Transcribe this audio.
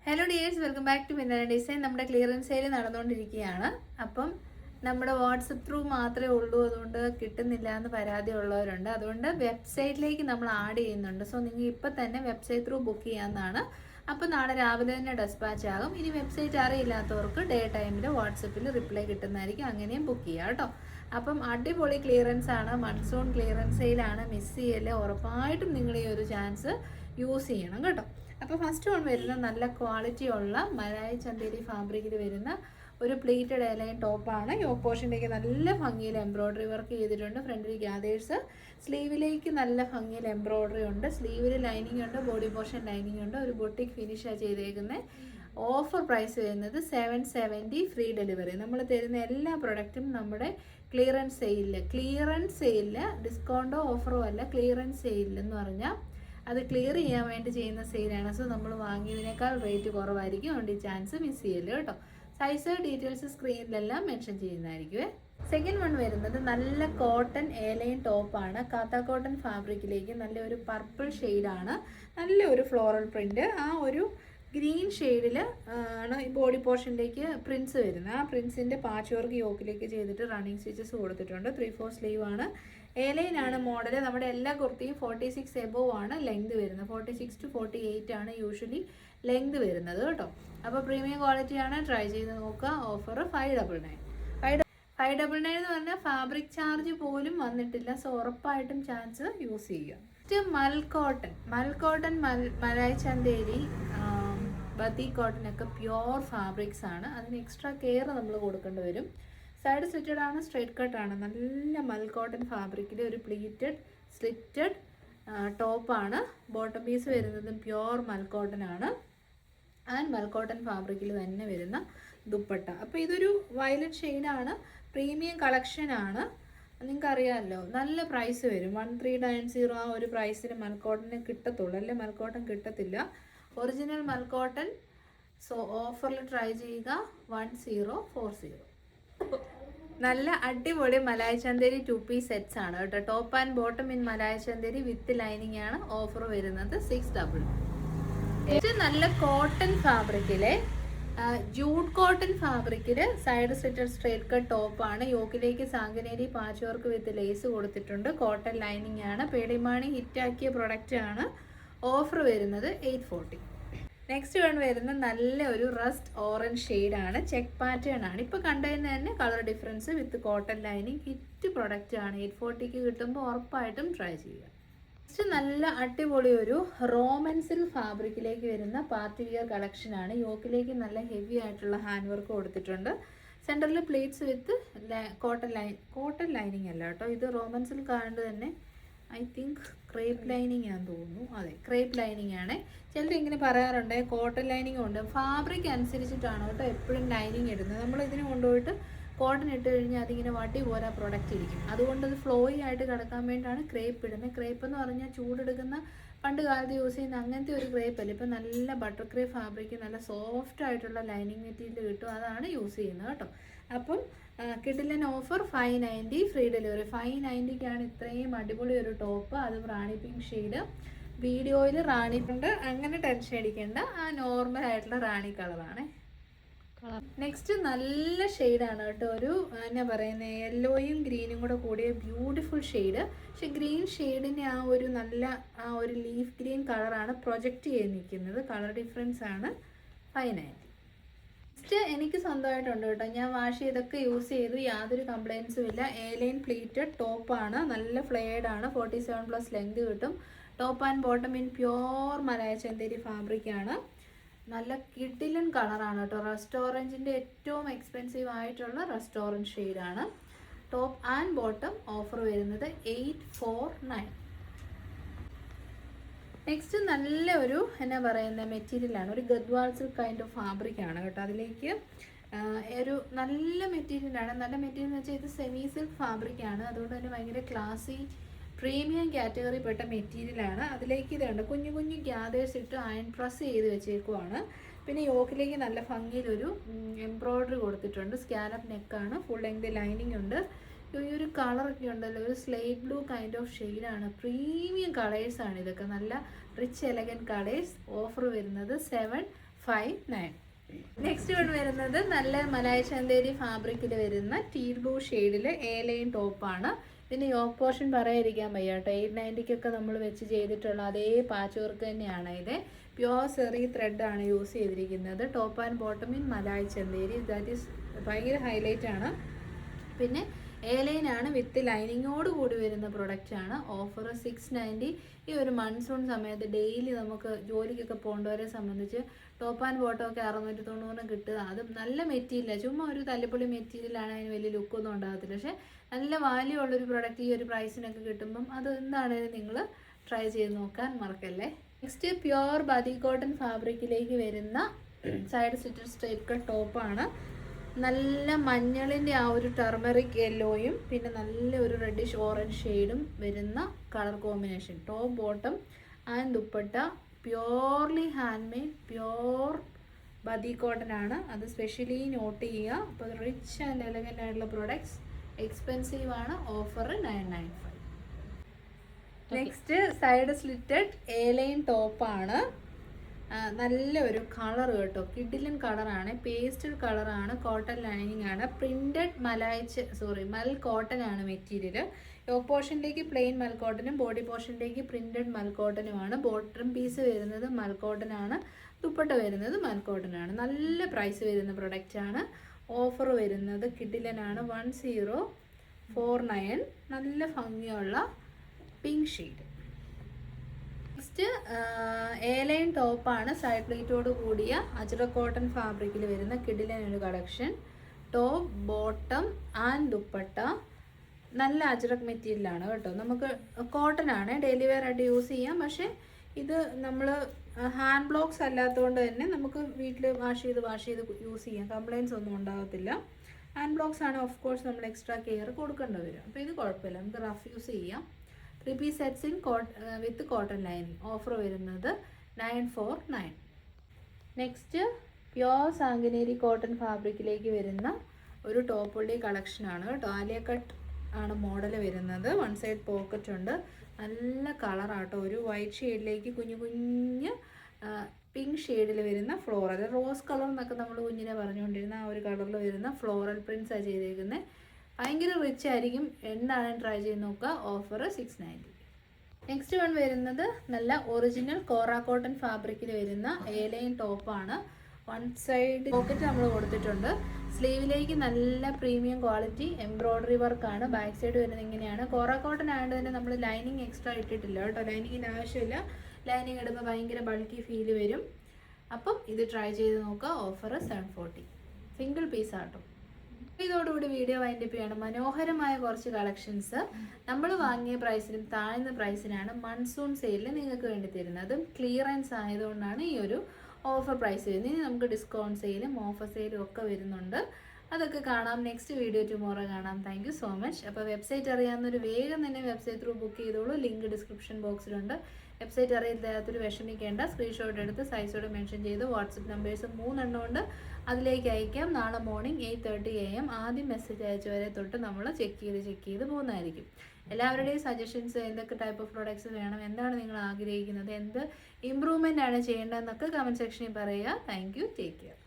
Hello dears, welcome back to Minnala design. നമ്മുടെ clearance sale നടന്നുകൊണ്ടിരിക്കുകയാണ്. അപ്പം നമ്മുടെ വാട്സപ്പ് ത്രൂ മാത്രമേ ഉള്ളൂ, അതുകൊണ്ട് കിട്ടുന്നില്ല എന്ന് പരാതി ഉള്ളവരുണ്ട്. അതുകൊണ്ട് വെബ്സൈറ്റിലേക്ക് നമ്മൾ ആഡ് ചെയ്യുന്നുണ്ട്. സോ നിങ്ങൾ ഇപ്പം തന്നെ വെബ്സൈറ്റ് ത്രൂ ബുക്ക് ചെയ്യാവുന്നതാണ്. അപ്പോൾ നാളെ രാവിലെ തന്നെ ഡെസ്പാച്ച് ആകും. ഇനി വെബ്സൈറ്റ് അറിയില്ലാത്തവർക്ക് ഡേ ടൈമിൽ വാട്സപ്പിൽ റിപ്ലൈ കിട്ടുന്നതായിരിക്കും. അങ്ങനെയും ബുക്ക് ചെയ്യാം കേട്ടോ. അപ്പം അടിപൊളി ക്ലിയറൻസ് ആണ്, മൺസൂൺ ക്ലിയറൻസ് സെയിലാണ്. മിസ് ചെയ്യല്ലേ, ഉറപ്പായിട്ടും നിങ്ങൾ ഈ ഒരു ചാൻസ് യൂസ് ചെയ്യണം കേട്ടോ. അപ്പോൾ ഫസ്റ്റ് വൺ വരുന്ന നല്ല ക്വാളിറ്റി ഉള്ള മലായ് ചന്തേരി ഫാബ്രിക്കിൽ വരുന്ന ഒരു പ്ലേറ്റഡ് എയർലൈൻ ടോപ്പാണ്. യോക്ക് പോർഷനിലേക്ക് നല്ല ഭംഗിയിൽ എംബ്രോയ്ഡറി വർക്ക് ചെയ്തിട്ടുണ്ട്. ഫ്രണ്ടിൽ ഗ്യാദേഴ്സ്, സ്ലീവിലേക്ക് നല്ല ഭംഗിയിൽ എംബ്രോയ്ഡറി ഉണ്ട്. സ്ലീവിൽ ലൈനിങ് ഉണ്ട്, ബോഡി പോർഷൻ ലൈനിങ് ഉണ്ട്. ഒരു ബൊട്ടിക് ഫിനിഷാണ് ചെയ്തേക്കുന്നത്. ഓഫർ പ്രൈസ് വരുന്നത് 770, ഫ്രീ ഡെലിവറി. നമ്മൾ തരുന്ന എല്ലാ പ്രൊഡക്റ്റും നമ്മുടെ ക്ലിയറൻസ് സെയിലിൽ ഡിസ്കൗണ്ടോ ഓഫറോ അല്ല, ക്ലിയറൻസ് സെയിലിൽ എന്ന് പറഞ്ഞാൽ അത് ക്ലിയർ ചെയ്യാൻ വേണ്ടി ചെയ്യുന്ന സെയിലാണ്. സോ നമ്മൾ വാങ്ങിയതിനേക്കാൾ റേറ്റ് കുറവായിരിക്കും. അതുകൊണ്ട് ഈ ചാൻസ് മിസ് ചെയ്യല്ലോ കേട്ടോ. സൈസ് ഡീറ്റെയിൽസ് സ്ക്രീനിലെല്ലാം മെൻഷൻ ചെയ്യുന്നതായിരിക്കും. സെക്കൻഡ് വൺ വരുന്നത് നല്ല കോട്ടൺ എയർലൈൻ ടോപ്പാണ്. കാത്ത കോട്ടൺ ഫാബ്രിക്കിലേക്ക് നല്ല ഒരു പർപ്പിൾ ഷെയ്ഡാണ്. നല്ല ഒരു ഫ്ലോറൽ പ്രിന്റ്. ആ ഒരു ഗ്രീൻ ഷെയ്ഡിൽ ആണ് ഈ ബോഡി പോർഷനിലേക്ക് പ്രിൻസ് വരുന്നത്. ആ പ്രിൻസിൻ്റെ പാച്ച് വർക്ക് യോക്കിലേക്ക് ചെയ്തിട്ട് റണ്ണിങ് സ്റ്റിച്ചസ് കൊടുത്തിട്ടുണ്ട്. 3/4 സ്ലീവ് ആണ്. എലൈനാണ് മോഡൽ. നമ്മുടെ എല്ലാ കുർത്തിയും 46 എബോവ് ആണ് ലെങ്ത് വരുന്നത്. 46 to 48 ആണ് യൂഷ്വലി ലെങ്ത് വരുന്നത് കേട്ടോ. അപ്പോൾ പ്രീമിയം ക്വാളിറ്റിയാണ്, ട്രൈ ചെയ്ത് നോക്കുക. ഓഫർ 599. 599 എന്ന് പറഞ്ഞാൽ ഫാബ്രിക് ചാർജ് പോലും വന്നിട്ടില്ല. സോ ഉറപ്പായിട്ടും ചാൻസ് യൂസ് ചെയ്യുക. മൽക്കോട്ടൺ, മലായ് ചന്തേരി, ബത്തി കോട്ടൺ ഒക്കെ പ്യുവർ ഫാബ്രിക്സ് ആണ്. അതിന് എക്സ്ട്രാ കെയർ നമ്മൾ കൊടുക്കേണ്ടി വരും. സൈഡ് സ്ലിറ്റഡ് ആണ്, സ്ട്രേറ്റ് കട്ട് ആണ്. നല്ല മൽക്കോട്ടൺ ഫാബ്രിക്കിൽ ഒരു പ്ലീറ്റഡ് സ്ലിറ്റഡ് ടോപ്പാണ്. ബോട്ടം പീസ് വരുന്നത് പ്യുവർ മൽക്കോട്ടൺ ആണ്. ആൻഡ് മൽക്കോട്ടൺ ഫാബ്രിക്കിൽ തന്നെ വരുന്ന ദുപ്പട്ട. അപ്പോൾ ഇതൊരു വയലറ്റ് ഷെയ്ഡാണ്, പ്രീമിയം കളക്ഷനാണ്. നിങ്ങൾക്കറിയാമല്ലോ, നല്ല പ്രൈസ് വരും. 1390 ആ ഒരു പ്രൈസിന് മൽക്കോട്ടന് കിട്ടത്തുള്ളൂ, അല്ലേ മൽക്കോട്ടൺ കിട്ടത്തില്ല. ഒറിജിനൽ മൽക്കോട്ടൺ. സോ ഓഫറിൽ ട്രൈ ചെയ്യുക. 1040. നല്ല അടിപൊളി മലായ് ചന്തേരി 2 പീസ് സെറ്റ്സ് ആണ് കേട്ടോ. Top and bottom in malai Chanderi with lining ആണ്. ഓഫർ വരുന്നത് 600. ഏറ്റവും നല്ല കോട്ടൺ ഫാബ്രിക്കിലെ ജൂട്ട് കോട്ടൺ ഫാബ്രിക്കിൽ സൈഡ് സ്ലിറ്റഡ് സ്ട്രേറ്റ് കട്ട് ടോപ്പാണ്. യോക്കിലേക്ക് Sanganeri patch work with lace കൊടുത്തിട്ടുണ്ട്. കോട്ടൺ ലൈനിങ് ആണ്. പേടിമാണി ഹിറ്റാക്കിയ പ്രൊഡക്റ്റ് ആണ്. ഓഫർ വരുന്നത് 840. നെക്സ്റ്റ് വൺ വരുന്ന നല്ല ഒരു റസ്റ്റ് ഓറഞ്ച് ഷെയ്ഡാണ്. ചെക്ക് പാറ്റേൺ ആണ്. ഇപ്പോൾ കണ്ടതിന് തന്നെ കളർ ഡിഫറൻസ് വിത്ത് കോട്ടൺ ലൈനിങ്. ഹിറ്റ് പ്രൊഡക്റ്റ് ആണ്. 840 കിട്ടുമ്പോൾ ഉറപ്പായിട്ടും ട്രൈ ചെയ്യുക. നെക്സ്റ്റ് നല്ല അടിപൊളി ഒരു റോമൻസിൽ ഫാബ്രിക്കിലേക്ക് വരുന്ന പാർട്ടി വിയർ കളക്ഷനാണ്. യോക്കിലേക്ക് നല്ല ഹെവി ആയിട്ടുള്ള ഹാൻഡ് വർക്ക് കൊടുത്തിട്ടുണ്ട്. സെൻറ്ററിൽ പ്ലേറ്റ്സ് വിത്ത് കോട്ടൺ ലൈനിങ് അല്ല കേട്ടോ. ഇത് റോമൻസിൽ കാണുന്നത് തന്നെ ഐ തിങ്ക് ക്രേപ്പ് ലൈനിങ് ആണെന്ന് തോന്നുന്നു. അതെ, ക്രേപ്പ് ലൈനിങ് ആണ്. ചിലർ ഇങ്ങനെ പറയാറുണ്ട് കോട്ടൺ ലൈനിങ് ഉണ്ട്. ഫാബ്രിക് അനുസരിച്ചിട്ടാണ് കേട്ടോ എപ്പോഴും ലൈനിങ് ഇടുന്നത്. നമ്മൾ ഇതിന് കൊണ്ടുപോയിട്ട് കോട്ടൺ ഇട്ട് കഴിഞ്ഞാൽ അതിങ്ങനെ വടി പോലെ പ്രൊഡക്റ്റ് ഇരിക്കും. അതുകൊണ്ട് അത് ഫ്ലോയി ആയിട്ട് കിടക്കാൻ വേണ്ടിയിട്ടാണ് ക്രേപ്പ് ഇടുന്നത്. ക്രേപ്പ് എന്ന് പറഞ്ഞാൽ ചൂടെടുക്കുന്ന പണ്ട് കാലത്ത് യൂസ് ചെയ്യുന്ന അങ്ങനത്തെ ഒരു ക്രേപ്പ് അല്ല. ഇപ്പം നല്ല ബട്ടർ ക്രേപ്പ് ഫാബ്രിക്, നല്ല സോഫ്റ്റ് ആയിട്ടുള്ള ലൈനിങ് മെറ്റീരിയൽ കിട്ടും. അതാണ് യൂസ് ചെയ്യുന്നത് കേട്ടോ. അപ്പം കിഡിലൻ ഓഫർ 590, ഫ്രീ ഡെലിവറി. 590ക്കാണ് ഇത്രയും അടിപൊളി ഒരു ടോപ്പ്. അത് റാണി പിങ്ക് ഷെയ്ഡ്. വീഡിയോയിൽ റാണി ഉണ്ട്, അങ്ങനെ ടെൻഷൻ അടിക്കേണ്ട. ആ നോർമൽ ആയിട്ടുള്ള റാണി കളറാണ്. നെക്സ്റ്റ് നല്ല ഷെയ്ഡാണ് കേട്ടോ. ഒരു എന്നാ പറയുന്നത്, യെല്ലോയും ഗ്രീനും കൂടെ കൂടിയ ബ്യൂട്ടിഫുൾ ഷെയ്ഡ്. പക്ഷെ ഗ്രീൻ ഷെയ്ഡിൻ്റെ ആ ഒരു ലീഫ് ഗ്രീൻ കളറാണ് പ്രൊജക്റ്റ് ചെയ്ത് നിൽക്കുന്നത്. കളർ ഡിഫറൻസ് ആണ് 590. നെക്സ്റ്റ് എനിക്ക് സ്വന്തമായിട്ടുണ്ട് കേട്ടോ. ഞാൻ വാഷ് ചെയ്തൊക്കെ യൂസ് ചെയ്തു, യാതൊരു കംപ്ലയിൻസും ഇല്ല. എയർലൈൻ പ്ലീറ്റഡ് ടോപ്പാണ്. നല്ല ഫ്ലെയർഡ് ആണ്. 47+ ലെങ്ത് കിട്ടും. Top and bottom in pure malai Chanderi ഫാബ്രിക്കാണ്. നല്ല കിഡിലൻ കളറാണ് കേട്ടോ. റസ്റ്റ് ഓറഞ്ചിൻ്റെ ഏറ്റവും എക്സ്പെൻസീവ് ആയിട്ടുള്ള റസ്റ്റ് ഓറഞ്ച് ഷെയ്ഡാണ്. Top and bottom. ഓഫർ വരുന്നത് 849. നെക്സ്റ്റ് നല്ല ഒരു എന്നാ പറയുന്ന മെറ്റീരിയലാണ്. ഒരു ഗദ്വാൾ സിൽക്ക് കൈൻഡ് ഓഫ് ഫാബ്രിക്കാണ് കേട്ടോ. അതിലേക്ക് ഒരു നല്ല മെറ്റീരിയലാണ്. നല്ല മെറ്റീരിയൽ എന്ന് വെച്ചാൽ ഇത് സെമി സിൽക്ക് ഫാബ്രിക്കാണ്. അതുകൊണ്ട് തന്നെ ഭയങ്കര ക്ലാസി പ്രീമിയം കാറ്റഗറി പെട്ട മെറ്റീരിയലാണ്. അതിലേക്ക് ഇതുണ്ട്, കുഞ്ഞു കുഞ്ഞു ഗ്യാദേഴ്സ് ഇട്ട് അയൺ പ്രസ് ചെയ്ത് വെച്ചേക്കുവാണ്. പിന്നെ യോക്കിലേക്ക് നല്ല ഭംഗിയിലൊരു എംബ്രോയ്ഡറി കൊടുത്തിട്ടുണ്ട്. സ്കാലപ്പ് നെക്കാണ്. ഫുൾ ലെങ്ത് ലൈനിങ് ഉണ്ട്. ഈ ഒരു കളറൊക്കെ ഉണ്ടല്ലോ, ഒരു സ്ലേറ്റ് ബ്ലൂ കൈൻഡ് ഓഫ് ഷെയ്ഡാണ്. പ്രീമിയം കളേഴ്സാണ് ഇതൊക്കെ. നല്ല റിച്ച് എലഗൻറ്റ് കളേഴ്സ്. ഓഫർ വരുന്നത് 959. നെക്സ്റ്റ് വൺ വരുന്നത് നല്ല മലായ് ചന്തേരി ഫാബ്രിക്കിൽ വരുന്ന ടീൽ ബ്ലൂ ഷെയ്ഡിൽ A-ലൈൻ ടോപ്പാണ്. ഇതിന് യോക്ക് പോർഷൻ പറയാതിരിക്കാൻ വയ്യ കേട്ടോ. 890 നമ്മൾ വെച്ച് ചെയ്തിട്ടുള്ള അതേ പാച്ച് വർക്ക് തന്നെയാണ്. ഇത് പ്യോർ സെറി ത്രെഡാണ് യൂസ് ചെയ്തിരിക്കുന്നത്. Top and bottom in malai Chanderi. That is ഭയങ്കര ഹൈലൈറ്റ് ആണ്. പിന്നെ A-ലൈൻ ആണ് വിത്ത് ലൈനിങ്ങോട് കൂടി വരുന്ന പ്രൊഡക്റ്റാണ്. ഓഫർ 690. ഈ ഒരു മൺസൂൺ സമയത്ത് ഡെയിലി നമുക്ക് ജോലിക്കൊക്കെ പോകേണ്ടവരെ സംബന്ധിച്ച് ടോപ്പ് ആൻഡ് ബോട്ടം ഒക്കെ 690 കിട്ടുക. അതും നല്ല മെറ്റീരിയലാണ്, ചുമ്മാ ഒരു തല്ലിപ്പൊളി മെറ്റീരിയലാണ്. അതിന് വലിയ ലുക്കൊന്നും ഉണ്ടാകത്തില്ല. പക്ഷേ നല്ല വാല്യൂ ഉള്ളൊരു പ്രൊഡക്റ്റ് ഈ ഒരു പ്രൈസിനൊക്കെ കിട്ടുമ്പം അത് എന്താണെങ്കിലും നിങ്ങൾ ട്രൈ ചെയ്ത് നോക്കാൻ മറക്കല്ലേ. നെക്സ്റ്റ് പ്യുവർ ബാതി കോട്ടൺ ഫാബ്രിക്കിലേക്ക് വരുന്ന സൈഡ് സ്റ്റിറ്റഡ് സ്ട്രൈറ്റ് കട്ട് ടോപ്പാണ്. നല്ല മഞ്ഞളിൻ്റെ ആ ഒരു ടർമറിക് യെല്ലോയും പിന്നെ നല്ല ഒരു റെഡിഷ് ഓറഞ്ച് ഷെയ്ഡും വരുന്ന colour combination. Top bottom and dupatta purely hand made pure ബദി കോട്ടൺ ആണ്. അത് സ്പെഷ്യലി നോട്ട് ചെയ്യുക. അപ്പോൾ റിച്ച് ആൻഡ് എലഗൻ്റ് ആയിട്ടുള്ള പ്രോഡക്ട്സ്. എക്സ്പെൻസീവ് ആണ്. Offer 995. Next side slitted A line ടോപ്പാണ്. നല്ലൊരു കളർ കേട്ടോ, കിഡിലൻ കളറാണ്, പേസ്റ്റൽ കളറാണ്, കോട്ടൺ ലൈനിങ് ആണ്, പ്രിന്റഡ് മൽ കോട്ടൺ ആണ് മെറ്റീരിയൽ. യോക്ക് പോർഷനിലേക്ക് പ്ലെയിൻ മൽ കോട്ടനും ബോഡി പോർഷനിലേക്ക് പ്രിന്റഡ് മൽ കോട്ടനുമാണ്. ബോട്ടം പീസ് വരുന്നത് മൽ കോട്ടൺ ആണ്, ദുപ്പട്ട വരുന്നത് മൽ കോട്ടൺ ആണ്. നല്ല പ്രൈസ് വരുന്ന പ്രൊഡക്റ്റ് ആണ്. ഓഫർ വരുന്നത് കിഡിലനാണ് 1049. നല്ല ഭംഗിയുള്ള പിങ്ക് ഷെയ്ഡ്. നെക്സ്റ്റ് A-ലൈൻ ടോപ്പാണ്. സൈഡ് പ്ലേറ്റോട് കൂടിയ അജ്രക് കോട്ടൺ ഫാബ്രിക്കിൽ വരുന്ന കിഡിലൻ ഒരു collection. Top bottom and dupatta നല്ല അജ്രക് മെറ്റീരിയലാണ് കേട്ടോ. നമുക്ക് കോട്ടൺ ആണ്, ഡെയിലി വെയർ ആയിട്ട് യൂസ് ചെയ്യാം. പക്ഷേ ഇത് നമ്മൾ ഹാൻഡ് ബ്ലോക്സ് അല്ലാത്തതുകൊണ്ട് തന്നെ നമുക്ക് വീട്ടിൽ വാഷ് ചെയ്ത് യൂസ് ചെയ്യാം. കംപ്ലയിൻസ് ഒന്നും ഉണ്ടാകത്തില്ല. ഹാൻഡ് ബ്ലോക്സ് ആണ് ഓഫ് കോഴ്സ് നമ്മൾ എക്സ്ട്രാ കെയർ കൊടുക്കേണ്ടി വരും. അപ്പോൾ ഇത് കുഴപ്പമില്ല, നമുക്ക് റഫ് യൂസ് ചെയ്യാം. 3 piece sets in with cotton lining. Offer വരുന്നത് 949. നെക്സ്റ്റ് പ്യോർ സാങ്കനേരി കോട്ടൺ ഫാബ്രിക്കിലേക്ക് വരുന്ന ഒരു ടോപ്പുള്ളി കളക്ഷനാണ് കേട്ടോ. ആലിയ കട്ട് ആണ് മോഡൽ വരുന്നത്. വൺ സൈഡ് പോക്കറ്റ് ഉണ്ട്. നല്ല കളറാട്ടോ. ഒരു വൈറ്റ് ഷെയ്ഡിലേക്ക് കുഞ്ഞു പിങ്ക് ഷെയ്ഡിൽ വരുന്ന ഫ്ലോറൽ, റോസ് കളർ എന്നൊക്കെ നമ്മൾ കുഞ്ഞിനെ പറഞ്ഞുകൊണ്ടിരുന്ന ആ ഒരു കളറിൽ വരുന്ന ഫ്ലോറൽ പ്രിൻസാണ് ചെയ്തേക്കുന്നത്. ഭയങ്കര റിച്ച് ആയിരിക്കും. എന്താണ് ട്രൈ ചെയ്ത് നോക്കുക. ഓഫർ 690. നെക്സ്റ്റ് വൺ വരുന്നത് നല്ല ഒറിജിനൽ കോറ കോട്ടൺ ഫാബ്രിക്കിൽ വരുന്ന A-ലൈൻ ടോപ്പാണ്. വൺ സൈഡ് പോക്കറ്റ് നമ്മൾ കൊടുത്തിട്ടുണ്ട്. സ്ലീവിലേക്ക് നല്ല പ്രീമിയം ക്വാളിറ്റി എംബ്രോയ്ഡറി വർക്കാണ്. ബാക്ക് സൈഡ് വരുന്നത് ഇങ്ങനെയാണ്. കോറ കോട്ടൺ ആയതുകൊണ്ട് തന്നെ നമ്മൾ ലൈനിങ് എക്സ്ട്രാ ഇട്ടിട്ടില്ല കേട്ടോ. ലൈനിങ്ങിൻ്റെ ആവശ്യമില്ല. ലൈനിങ് ഇടുമ്പോൾ ഭയങ്കര ബൾക്കി ഫീൽ വരും. അപ്പം ഇത് ട്രൈ ചെയ്ത് നോക്കുക. ഓഫർ 740. സിംഗിൾ പീസ് ആട്ടോ. ഇതോടുകൂടി വീഡിയോ വൈൻഡപ്പ് ചെയ്യണം. മനോഹരമായ കുറച്ച് കളക്ഷൻസ് നമ്മൾ വാങ്ങിയ പ്രൈസിനും താഴ്ന്ന പ്രൈസിനാണ് മൺസൂൺ സെയിലിൽ നിങ്ങൾക്ക് വേണ്ടി തരുന്നത്. അതും ക്ലിയറൻസ് ആയതുകൊണ്ടാണ് ഈ ഒരു ഓഫർ പ്രൈസ് വരുന്നത്. ഇനി നമുക്ക് ഡിസ്കൗണ്ട് സെയിലും ഓഫർ സെയിലും ഒക്കെ വരുന്നുണ്ട്. അതൊക്കെ കാണാം. നെക്സ്റ്റ് വീഡിയോ ടുമോറോ കാണാം. Thank you so much. അപ്പോൾ വെബ്സൈറ്റ് അറിയാവുന്നൊരു വേഗം തന്നെ വെബ്സൈറ്റ് ത്രൂ ബുക്ക് ചെയ്തോളൂ. ലിങ്ക് ഡിസ്ക്രിപ്ഷൻ ബോക്സിലുണ്ട്. വെബ്സൈറ്റ് അറിയാത്തൊരു വിഷമിക്കേണ്ട. സ്ക്രീൻഷോട്ട് എടുത്ത് സൈസോടെ മെൻഷൻ ചെയ്ത് വാട്സപ്പ് നമ്പേഴ്സ് 3 എണ്ണം ഉണ്ട്, അതിലേക്ക് അയക്കാം. നാളെ മോർണിംഗ് 8:30 AM ആദ്യം മെസ്സേജ് അയച്ചവരെ തൊട്ട് നമ്മൾ ചെക്ക് ചെയ്ത് പോകുന്നതായിരിക്കും. എല്ലാവരുടെയും സജഷൻസ്, എന്തൊക്കെ ടൈപ്പ് ഓഫ് പ്രോഡക്ട്സ് വേണം, എന്താണ് നിങ്ങൾ ആഗ്രഹിക്കുന്നത്, എന്ത് ഇമ്പ്രൂവ്മെൻ്റ് ആണ് ചെയ്യേണ്ടതെന്നൊക്കെ കമൻറ്റ് സെക്ഷനിൽ പറയുക. Thank you. Take care.